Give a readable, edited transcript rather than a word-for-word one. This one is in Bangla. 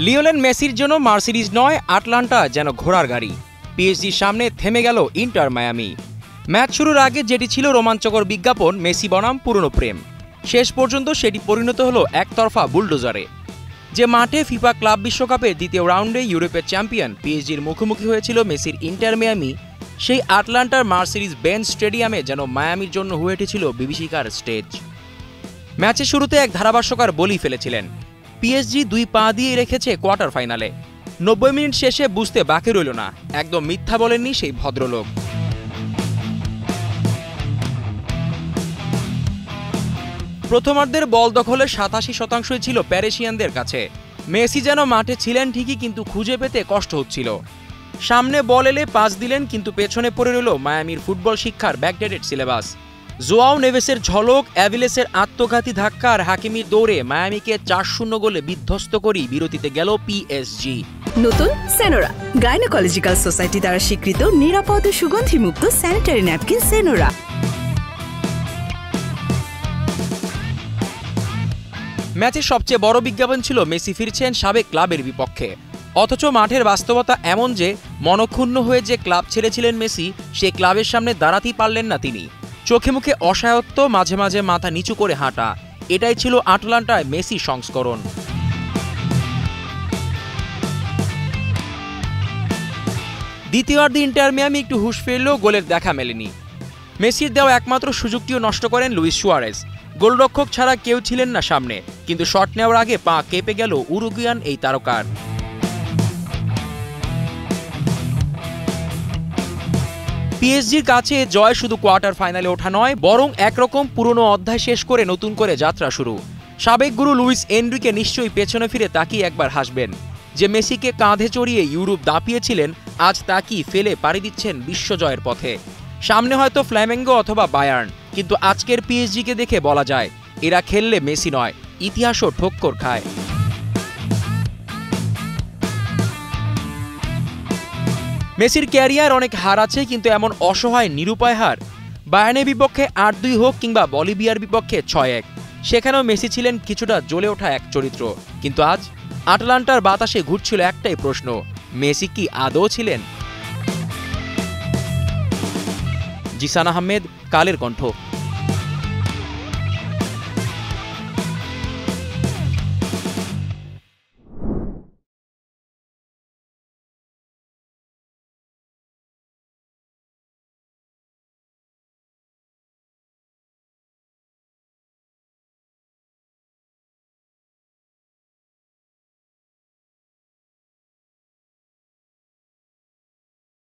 লিওনেল মেসির জন্য মার্সিডিজ নয়, আটলান্টা যেন ঘোড়ার গাড়ি। পিএসজির সামনে থেমে গেল ইন্টার মায়ামি। ম্যাচ শুরুর আগে যেটি ছিল রোমাঞ্চকর বিজ্ঞাপন, মেসি বনাম পুরনো প্রেম, শেষ পর্যন্ত সেটি পরিণত হলো একতরফা বুলডোজারে। যে মাঠে ফিফা ক্লাব বিশ্বকাপের দ্বিতীয় রাউন্ডে ইউরোপের চ্যাম্পিয়ন পিএসজির মুখোমুখি হয়েছিল মেসির ইন্টার মায়ামি, সেই আটলান্টার মার্সিডিজ বেঞ্জ স্টেডিয়ামে যেন মায়ামির জন্য হয়ে উঠেছিল বিভীষিকার স্টেজ। ম্যাচের শুরুতে এক ধারাভাষ্যকার বলেই ফেলেছিলেন, পিএসজি 2 পা দিয়ে রেখেছে কোয়ার্টার ফাইনালে। 90 মিনিট শেষে বুঝতে বাকি রইল না, একদম মিথ্যা বলেননি সেই ভদ্রলোক। প্রথমার্ধের বল দখলের 87% ছিল প্যারিসিয়ানদের কাছে। মেসি যেন মাঠে ছিলেন ঠিকই, কিন্তু খুঁজে পেতে কষ্ট হচ্ছিল। সামনে বল এলে পাস দিলেন, কিন্তু পেছনে পড়ে রইল মায়ামির ফুটবল শিক্ষার ব্যাকডেটেড সিলেবাস। জোয়াও নেভেসের ঝলক, অ্যাভিলেসের আত্মঘাতী ধাক্কা আর হাকিমির দৌড়ে মায়ামিকে 4-0 গোলে বিধ্বস্ত করেই বিরতিতে গেল পিএসজি। নতুন সেনোরা, গাইনোকোলজিক্যাল সোসাইটি দ্বারা স্বীকৃত নিরাপদ ও সুগন্ধিমুক্ত স্যানিটারি ন্যাপকিন সেনোরা। ম্যাচের সবচেয়ে বড় বিজ্ঞাপন ছিল মেসি ফিরছেন সাবেক ক্লাবের বিপক্ষে। অথচ মাঠের বাস্তবতা এমন যে মনক্ষুণ্ণ হয়ে যে ক্লাব ছেড়েছিলেন মেসি, সে ক্লাবের সামনে দাঁড়াতেই পারলেন না তিনি। চোখে মুখে অসহায়ত্ব, মাঝে মাঝে মাথা নিচু করে হাঁটা, এটাই ছিল আটলান্টায় মেসি সংস্করণ। দ্বিতীয়ার্ধে ইন্টার মিয়ামি একটু হুঁশ ফিরলেও গোলের দেখা মেলেনি। মেসির দেওয়া একমাত্র সুযোগটিও নষ্ট করেন লুইস সুয়ারেজ। গোলরক্ষক ছাড়া কেউ ছিলেন না সামনে, কিন্তু শট নেওয়ার আগে পা কেঁপে গেল উরুগুয়ান এই তারকার। পিএসজির কাছে জয় শুধু কোয়ার্টার ফাইনালে ওঠা নয়, বরং একরকম পুরনো অধ্যায় শেষ করে নতুন করে যাত্রা শুরু। সাবেক গুরু লুইস এনরিকে নিশ্চয়ই পেছনে ফিরে তাকিয়ে একবার হাসবেন। যে মেসিকে কাঁধে চড়িয়ে ইউরোপ দাপিয়েছিলেন, আজ তাকিয়ে ফেলে পাড়ি দিচ্ছেন বিশ্বজয়ের পথে। সামনে হয়তো ফ্ল্যামেঙ্গো অথবা বায়ার্ন, কিন্তু আজকের পিএসজিকে দেখে বলা যায় এরা খেললে মেসি নয়, ইতিহাসও ঠক্কর খায়। মেসির ক্যারিয়ার অনেক হার আছে, কিন্তু এমন অসহায় নিরুপায় হার। বায়ার্নের বিপক্ষে 8-2 হোক কিংবা বলিভিয়ার বিপক্ষে 6-1, সেখানেও মেসি ছিলেন কিছুটা জ্বলে ওঠা এক চরিত্র। কিন্তু আজ আটলান্টার বাতাসে ঘুরছিল একটাই প্রশ্ন, মেসি কি আদৌ ছিলেন? জিসান আহমেদ, কালের কণ্ঠ।